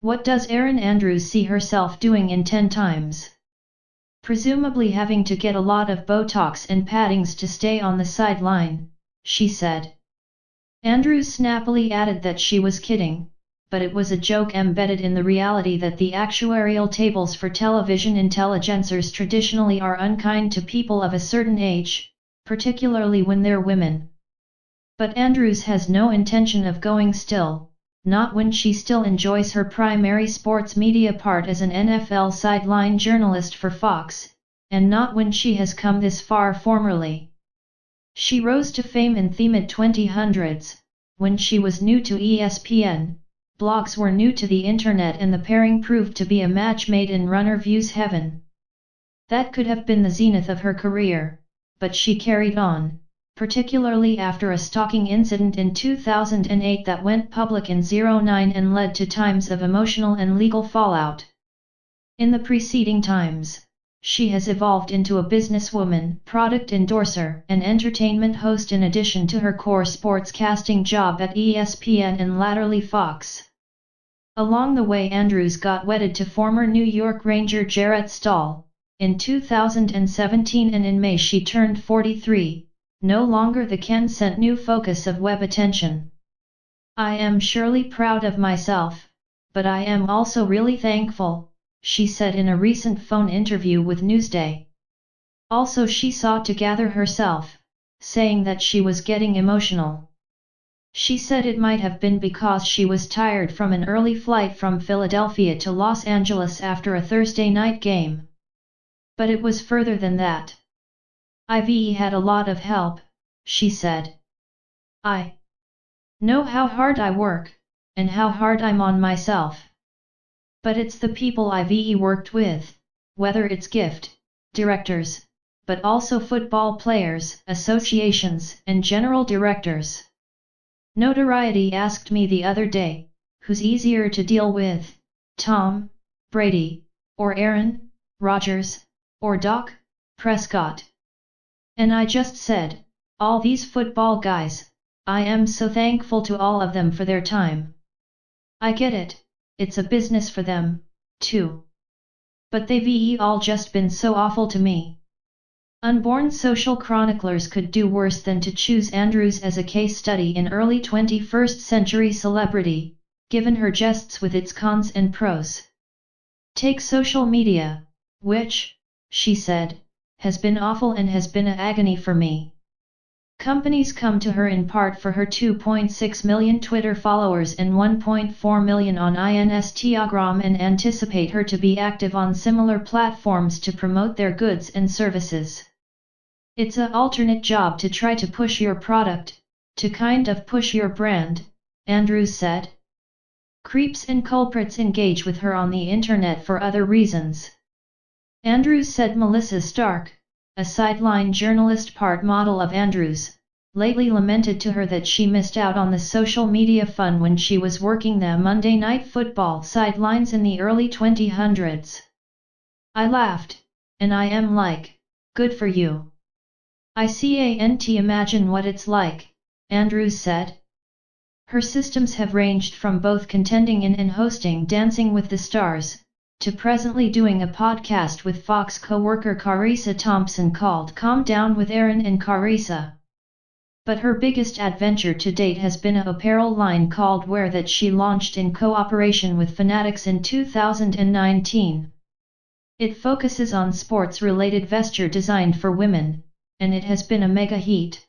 What does Erin Andrews see herself doing in 10 times? Presumably having to get a lot of Botox and paddings to stay on the sideline, she said. Andrews snappily added that she was kidding, but it was a joke embedded in the reality that the actuarial tables for television intelligencers traditionally are unkind to people of a certain age, particularly when they're women. But Andrews has no intention of going still, not when she still enjoys her primary sports media part as an NFL sideline journalist for Fox, and not when she has come this far formerly. She rose to fame in the mid-2000s, when she was new to ESPN, blogs were new to the internet and the pairing proved to be a match made in runner view's heaven. That could have been the zenith of her career, but she carried on, particularly after a stalking incident in 2008 that went public in 2009 and led to times of emotional and legal fallout. In the preceding times, she has evolved into a businesswoman, product endorser, and entertainment host in addition to her core sportscasting job at ESPN and latterly Fox. Along the way, Andrews got wedded to former New York Ranger Jarrett Stahl in 2017, and in May she turned 43, no longer the Ken Cent new focus of web attention. I am surely proud of myself, but I am also really thankful, she said in a recent phone interview with Newsday. Also, she sought to gather herself, saying that she was getting emotional. She said it might have been because she was tired from an early flight from Philadelphia to Los Angeles after a Thursday night game. But it was further than that. I've had a lot of help, she said. I know how hard I work, and how hard I'm on myself. But it's the people I've worked with, whether it's gift directors, but also football players, associations, and general directors. Notoriety asked me the other day, who's easier to deal with, Tom Brady, or Aaron Rodgers, or Dak Prescott? And I just said, all these football guys. I am so thankful to all of them for their time. I get it, it's a business for them, too. But they've all just been so awful to me. Unborn social chroniclers could do worse than to choose Andrews as a case study in early 21st century celebrity, given her jests with its cons and pros. Take social media, which, she said, has been awful and has been an agony for me. Companies come to her in part for her 2.6 million Twitter followers and 1.4 million on Instagram and anticipate her to be active on similar platforms to promote their goods and services. It's an alternate job to try to push your product, to kind of push your brand, Andrews said. Creeps and culprits engage with her on the internet for other reasons. Andrews said Melissa Stark, a sideline journalist part model of Andrews, lately lamented to her that she missed out on the social media fun when she was working the Monday Night Football sidelines in the early 2000s. I laughed, and I am like, good for you. I can't imagine what it's like, Andrews said. Her systems have ranged from both contending in and hosting Dancing with the Stars, to presently doing a podcast with Fox co-worker Carissa Thompson called Calm Down with Erin and Carissa. But her biggest adventure to date has been an apparel line called Wear that she launched in cooperation with Fanatics in 2019. It focuses on sports-related vesture designed for women, and it has been a mega hit.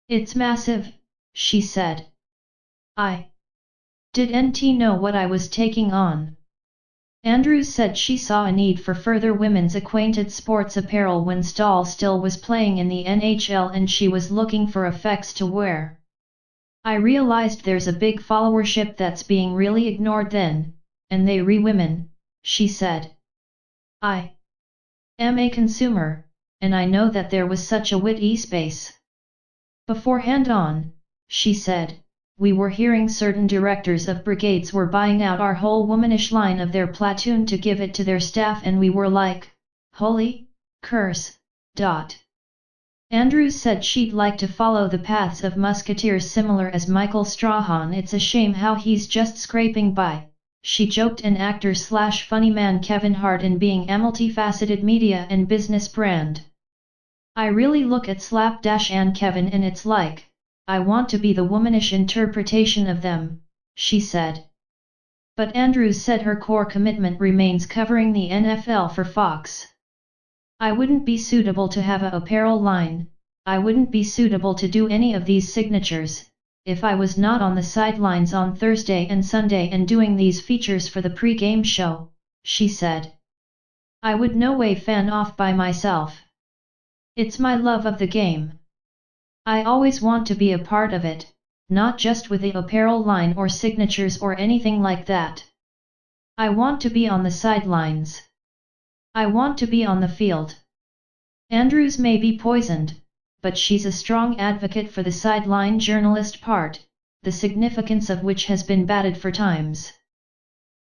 It's massive, she said. I didn't know what I was taking on. Andrews said she saw a need for further women's acquainted sports apparel when Stahl still was playing in the NHL and she was looking for effects to wear. I realized there's a big followership that's being really ignored then, and they women, she said. I am a consumer, and I know that there was such a witty space. Beforehand on, she said, we were hearing certain directors of brigades were buying out our whole womanish line of their platoon to give it to their staff and we were like, holy curse. Andrews said she'd like to follow the paths of musketeers similar as Michael Strahan. It's a shame how he's just scraping by, she joked, an actor/funny man Kevin Hart in being a multifaceted media and business brand. I really look at slapdash and Kevin and it's like, I want to be the womanish interpretation of them, she said. But Andrews said her core commitment remains covering the NFL for Fox. I wouldn't be suitable to have a apparel line, I wouldn't be suitable to do any of these signatures, if I was not on the sidelines on Thursday and Sunday and doing these features for the pre-game show, she said. I would no way fan off by myself. It's my love of the game. I always want to be a part of it, not just with the apparel line or signatures or anything like that. I want to be on the sidelines. I want to be on the field. Andrews may be poisoned, but she's a strong advocate for the sideline journalist part, the significance of which has been batted for times.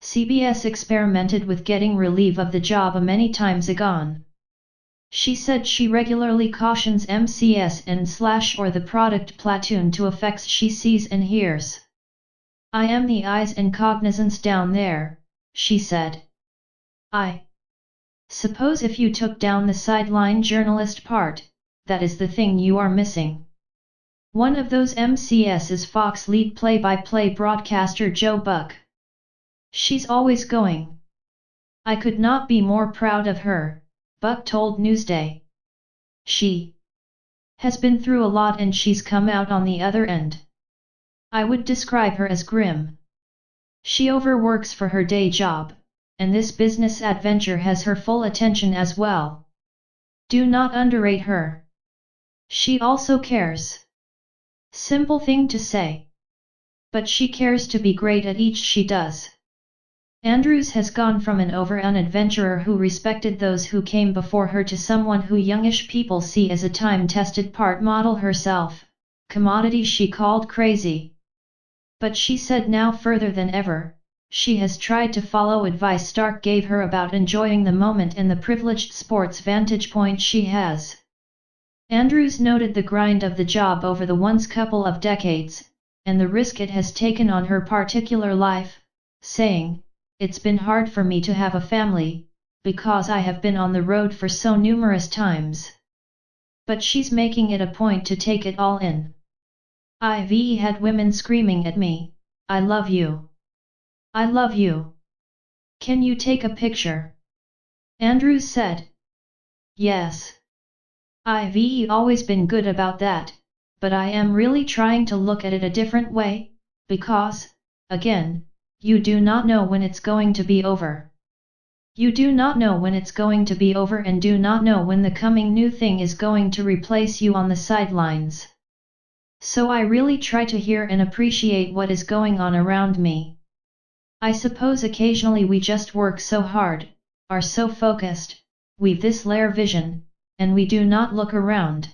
CBS experimented with getting relief of the job many times agone. She said she regularly cautions MCS and / or the product platoon to effects she sees and hears. I am the eyes and cognizance down there, she said. I suppose if you took down the sideline journalist part, that is the thing you are missing. One of those MCS is Fox lead play-by-play broadcaster Joe Buck. She's always going. I could not be more proud of her, Buck told Newsday. She has been through a lot and she's come out on the other end. I would describe her as grim. She overworks for her day job, and this business adventure has her full attention as well. Do not underrate her. She also cares. Simple thing to say. But she cares to be great at each she does. Andrews has gone from an over-an adventurer who respected those who came before her to someone who youngish people see as a time-tested part model herself, commodity she called crazy. But she said now further than ever, she has tried to follow advice Stark gave her about enjoying the moment and the privileged sports vantage point she has. Andrews noted the grind of the job over the once couple of decades, and the risk it has taken on her particular life, saying, "It's been hard for me to have a family, because I have been on the road for so numerous times. But she's making it a point to take it all in. I've had women screaming at me, 'I love you. I love you. Can you take a picture?'" Andrews said. "Yes. I've always been good about that, but I am really trying to look at it a different way, because, again, you do not know when it's going to be over. You do not know when it's going to be over and do not know when the coming new thing is going to replace you on the sidelines. So I really try to hear and appreciate what is going on around me. I suppose occasionally we just work so hard, are so focused, we've this layer vision, and we do not look around.